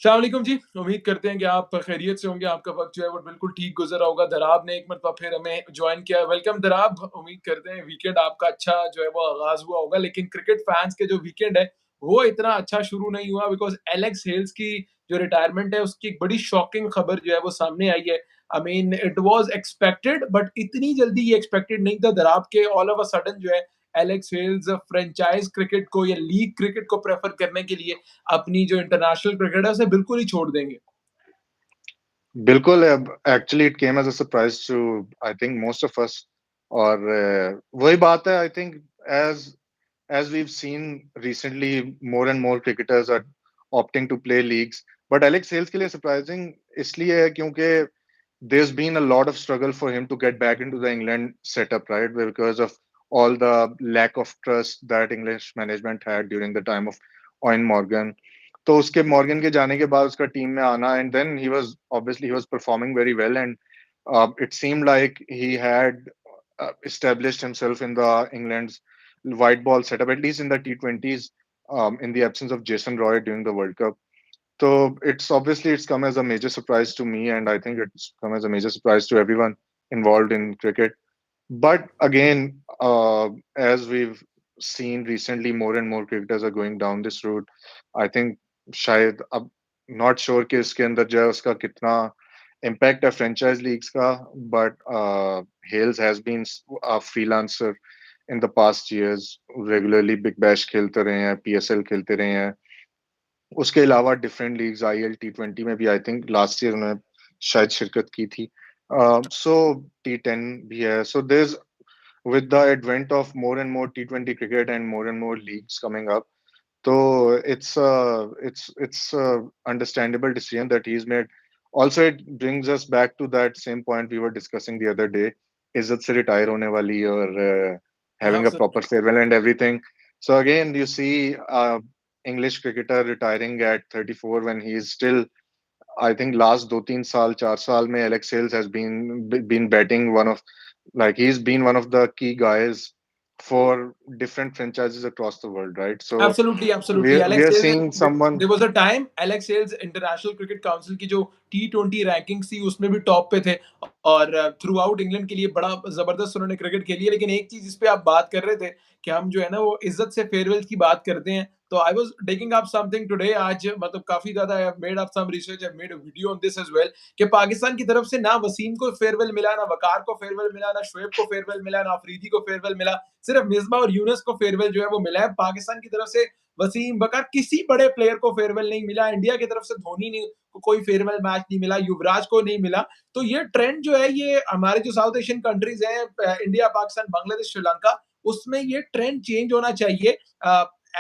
अस्सलाम वालेकुम जी। उम्मीद करते हैं कि आप खैरियत से होंगे, आपका वक़्त जो है वो बिल्कुल ठीक गुज़र रहा होगा। दराब ने एक मरतबा फिर हमें जॉइन किया है। वेलकम दराब। उम्मीद करते हैं वीकेंड आपका अच्छा जो है वो आगाज़ हुआ होगा, लेकिन क्रिकेट फैन्स के जो वीकेंड है, वो इतना अच्छा शुरू नहीं हुआ बिकॉज़ एलेक्स हेल्स की जो रिटायरमेंट है, उसकी एक बड़ी शॉकिंग खबर जो है वो सामने आई है। I mean it was expected but इतनी जल्दी ये एक्सपेक्टेड नहीं था दराब के ऑल ऑफ अ सडन जो है एलेक्स हेल्स फ्रेंचाइज़ क्रिकेट को या लीग क्रिकेट को प्रेफ़र करने के लिए अपनी जो इंटरनेशनल क्रिकेट है उसे बिल्कुल ही छोड़ देंगे। बिल्कुल, actually it came as a surprise to I think most of us और वही बात है I think as as we've seen recently more and more cricketers are opting to play leagues but Alex Hales के लिए surprising इसलिए है क्योंकि there's been a lot of struggle for him to get back into the England setup, right? Because of all the lack of trust that English management had during the time of Owen Morgan. तो उसके Morgan के जाने के बाद उसका team में आना and then he was performing very well and it seemed like he had established himself in the England's white ball setup, at least in the T20s, in the absence of Jason Roy during the World Cup. So it's come as a major surprise to me, and I think it's come as a major surprise to everyone involved in cricket. But again, as we've seen recently, more and more cricketers are going down this route. I think शायद अब not sure कि इसके अंदर जो है उसका कितना impact है franchise leagues का, but Hales has been a freelancer in the past years, regularly Big Bash खेलते रहे हैं, PSL खेलते रहे हैं. उसके अलावा डिफरेंट लीग्स आईएल टी20 में भी आई थिंक लास्ट ईयर उन्होंने शायद शिरकत की थी. सो टी10 भी है. So there with the advent of more and more T20 cricket and more and more leagues coming up, so it's understandable decision that he's made. Also, it brings us back to that same point we were discussing the other day. इज्जत से retire होने वाली और having a proper absolutely. farewell and everything. So again, you see English cricketer retiring at 34 when he is still, I think last 2-3 साल 4 साल में Alex Hales has been batting one of, like he's been one of the key guys for different franchises across the world, right? So absolutely, absolutely. we Alex are Hales seeing someone. There was a time Alex Hales International Cricket Council की जो टी20 rankings थी उसमें भी top पे थे और through out England के लिए बड़ा ज़बरदस्त उन्होंने क्रिकेट खेली है। लेकिन एक चीज़ जिस पे आप बात कर रहे थे कि हम जो है ना वो इज़्ज़त से फेयरवेल की बात करते हैं, तो I was digging up something today आज मतलब काफ़ी ज़्यादा I have made up some research, I have made a video on this as well कि पाकिस्तान की तरफ से ना वसीम को फेयरवेल मिला, ना वकार को फेयरवेल मिला, ना शोएब को फेयरवेल मिला, ना अफरीदी को फेयरवेल मिला। सिर्फ मिसबा और यूनुस को फेयरवेल जो है वो मिला है। पाकिस्तान की तरफ से वसीम बकर किसी बड़े प्लेयर को फेयरवेल नहीं मिला। इंडिया की तरफ से धोनी ने को कोई फेयरवेल मैच नहीं मिला, युवराज को नहीं मिला। तो ये ट्रेंड जो है ये हमारे जो साउथ एशियन कंट्रीज हैं इंडिया, पाकिस्तान, बांग्लादेश, श्रीलंका, उसमें ये ट्रेंड चेंज होना चाहिए।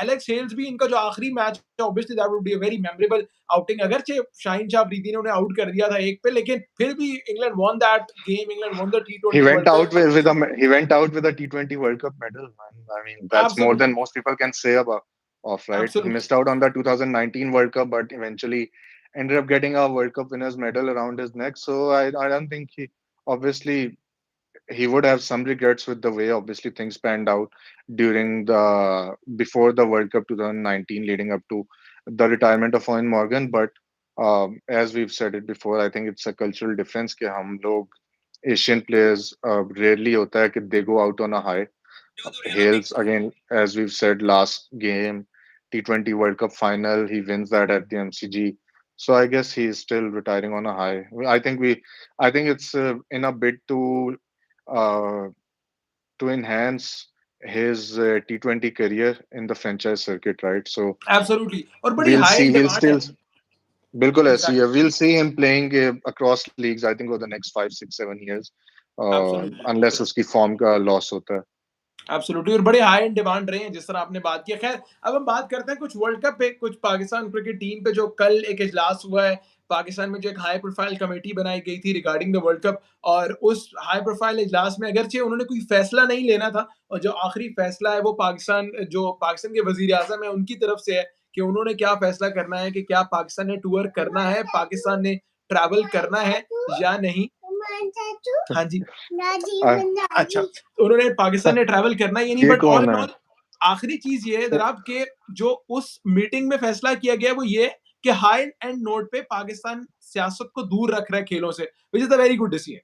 एलेक्स हेल्स भी इनका जो आखिरी मैच है obviously that would be a very memorable outing. अगरचे शाहीन शाह अफरीदी ने उन्हें आउट कर दिया था एक पे, लेकिन फिर भी England one that game, England one the He T20 went world out cup. with a he went out with a T20 World Cup medal, man. I mean, that's more than absolutely, most people can say about of, right? He absolutely, missed out on the 2019 World Cup, but eventually ended up getting a World Cup winners medal around his neck. So I don't think obviously he would have some regrets with the way obviously things panned out during the before the World Cup 2019 leading up to the retirement of Owen Morgan. But as we've said it before, I think it's a cultural difference कि हम लोग Asian players rarely होता है कि they go out on a high. Hales again, as we've said last game, T20 World Cup final, he wins that at the MCG. So I guess he's still retiring on a high. I think it's in a bid uh, to enhance his T20 career in the franchise circuit, right? So absolutely और बड़ी we'll high see. इन He'll demand है। still बिल्कुल ऐसी है. Exactly, We'll see him playing across leagues. I think over the next 5, 6, 7 years, absolutely, unless उसकी form का loss होता है. एब्सोल्युटली और बड़े हाई इन डिमांड रहे हैं जिस तरह आपने बात किया। खैर, अब हम बात करते हैं कुछ वर्ल्ड कप पे, कुछ पाकिस्तान क्रिकेट टीम पे जो कल एक इजलास हुआ है। पाकिस्तान में जो एक हाई प्रोफाइल कमेटी बनाई गई थी रिगार्डिंग द वर्ल्ड कप, और उस हाई प्रोफाइल इजलास में अगरचे उन्होंने कोई फैसला नहीं लेना था, और जो आखिरी फैसला है वो पाकिस्तान के वजीर आजम है उनकी तरफ से है कि उन्होंने क्या फैसला करना है कि क्या पाकिस्तान ने टूर करना है, पाकिस्तान ने ट्रैवल करना है या नहीं। हाँ जी। Uh, अच्छा, तो उन्होंने पाकिस्तान ने ट्रैवल करना ही नहीं, ये बट ऑल कौन इन है? ऑल आखिरी चीज़ ये है जनाब कि जो उस मीटिंग में फैसला किया गया वो ये है कि हाई एंड नोट पे पाकिस्तान सियासत को दूर रख रहा है खेलों से, which is a very good decision.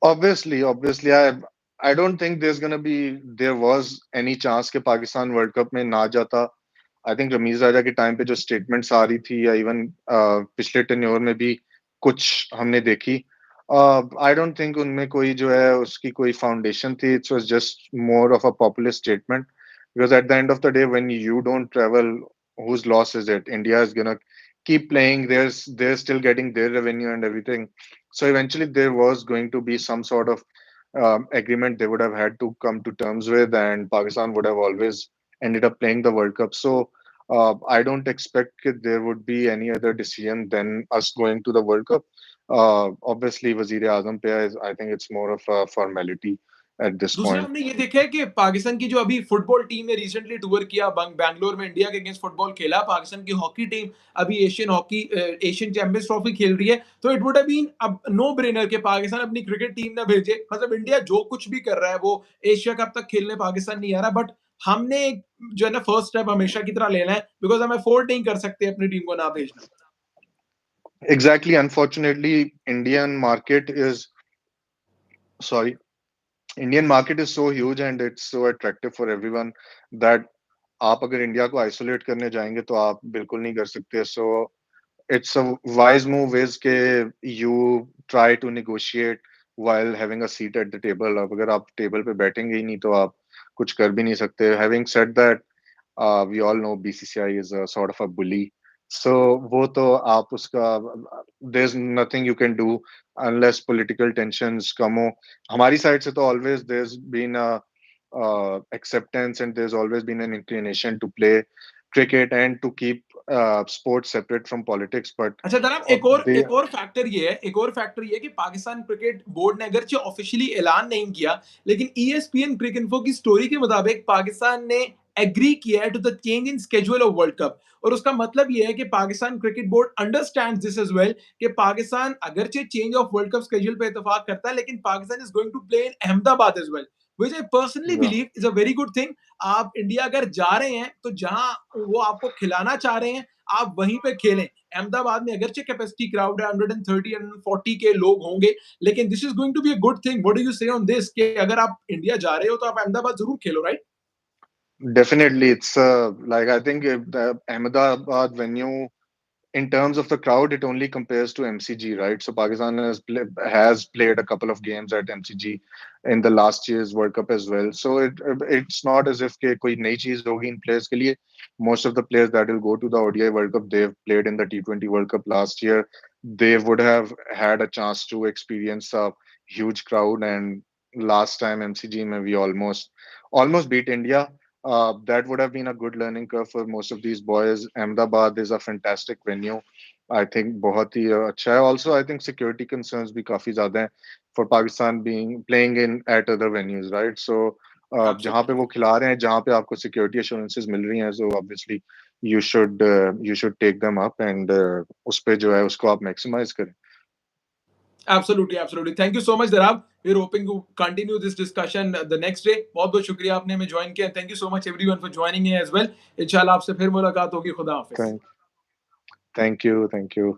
Obviously, I don't think there was any chance कि पाकिस्तान वर्ल्ड कप में ना जाता। आई थिंक रमीज राजा के टाइम पे जो स्टेटमेंट्स आ रही थी, या इवन पिछले टेन्योर में भी कुछ हमने देखी, आई डोंट थिंक उनमें कोई जो है उसकी कोई फाउंडेशन थी। It's was just more of a popular statement, because at the end of the day when you don't travel, whose loss is it? India is gonna keep playing. They're still getting their revenue and everything. So eventually there was going to be some sort of agreement they would have had to come to terms with, and Pakistan would have always ended up playing the World Cup. So I don't expect that there would be any other decision than us going to the World Cup. Obviously, Wazir Azam Paya is, I think it's more of a formality at this दूसरा point. हमने ये देखा है कि पाकिस्तान की जो अभी football team ने रिसेंटली टूर किया, बैंगलोर में इंडिया के अगेंस्ट फुटबॉल खेला, पाकिस्तान की हॉकी टीम अभी एशियन चैंपियंस ट्रॉफी खेल रही है, तो इट वुड हैव बीन अब नो ब्रेनर के पाकिस्तान अपनी क्रिकेट टीम ना भेजे। मतलब इंडिया जो कुछ भी कर रहा है, वो एशिया कप तक खेलने पाकिस्तान नहीं आ रहा, बट हमने जो है ना फर्स्ट स्टेप हमेशा की तरह लेना है, बिकॉज हम अफोर्ड नहीं कर सकते अपनी टीम को ना भेजना। Exactly. Unfortunately, sorry, Indian market is so huge and it's so attractive for everyone that आप अगर इंडिया को आइसोलेट करने जाएंगे तो आप बिल्कुल नहीं कर सकते। सो it's a wise move is के you try to negotiate while having a seat at the table. अब अगर आप टेबल पे बैठेंगे ही नहीं तो आप कुछ कर भी नहीं सकते। Having said that, we all know BCCI is a sort of a bully. So वो तो आप उसका there's nothing you can do unless political tensions come हो। हमारी साइड से तो always there's been a acceptance and there's always been an inclination to play cricket and to keep sports separate from politics. But अच्छा जनाब, they एक और factor ये है कि पाकिस्तान क्रिकेट बोर्ड ने अगरचे ऑफिशियली ऐलान नहीं किया, लेकिन ईएसपीएन क्रिक इन्फो की स्टोरी के मुताबिक पाकिस्तान ने एग्री किया है to the change in schedule of World Cup. और उसका मतलब ये है कि Pakistan cricket board understands this as well कि पाकिस्तान अगरचे change of World Cup schedule पे इतफाक करता है, लेकिन Pakistan is going to play in Ahmedabad as well, which I personally yeah, believe is a very good thing. आप इंडिया अगर जा रहे हैं तो जहां वो आपको खिलाना चाह रहे हैं, आप वहीं पे खेलें। अहमदाबाद में अगरचे कैपेसिटी क्राउड है, 130 140 के लोग होंगे, लेकिन this is going to be a good thing. What do you say on this कि अगर आप इंडिया जा रहे हो तो आप अहमदाबाद जरूर खेलो, right? definitely it's like I think if the Ahmedabad venue in terms of the crowd, it only compares to MCG, right? So Pakistan has played a couple of games at MCG in the last year's World Cup as well. So it's not as if के कोई नई चीज होगी इन players के लिए. Most of the players that will go to the ODI World Cup, they've played in the T20 World Cup last year. They would have had a chance to experience a huge crowd, and last time MCG में we almost beat India. That would have been a good learning curve for most of these boys. Ahmedabad is a fantastic venue. I think बहुत ही अच्छा है. Also, I think security concerns भी काफी ज्यादा हैं for Pakistan being playing in at other venues, right? So जहाँ पे absolutely, वो खिला रहे हैं, जहाँ पे आपको security assurances मिल रही हैं, so obviously you should take them up and उस पे जो है उसको आप maximize करें. Absolutely, absolutely. Thank you so much जनाब। We are hoping to continue this discussion the next day. बहुत बहुत शुक्रिया आपने हमें ज्वाइन किया। Thank you so much everyone for joining as well. इंशाल्लाह आपसे फिर मुलाकात होगी। खुदा हाफिज। Thank you, thank you.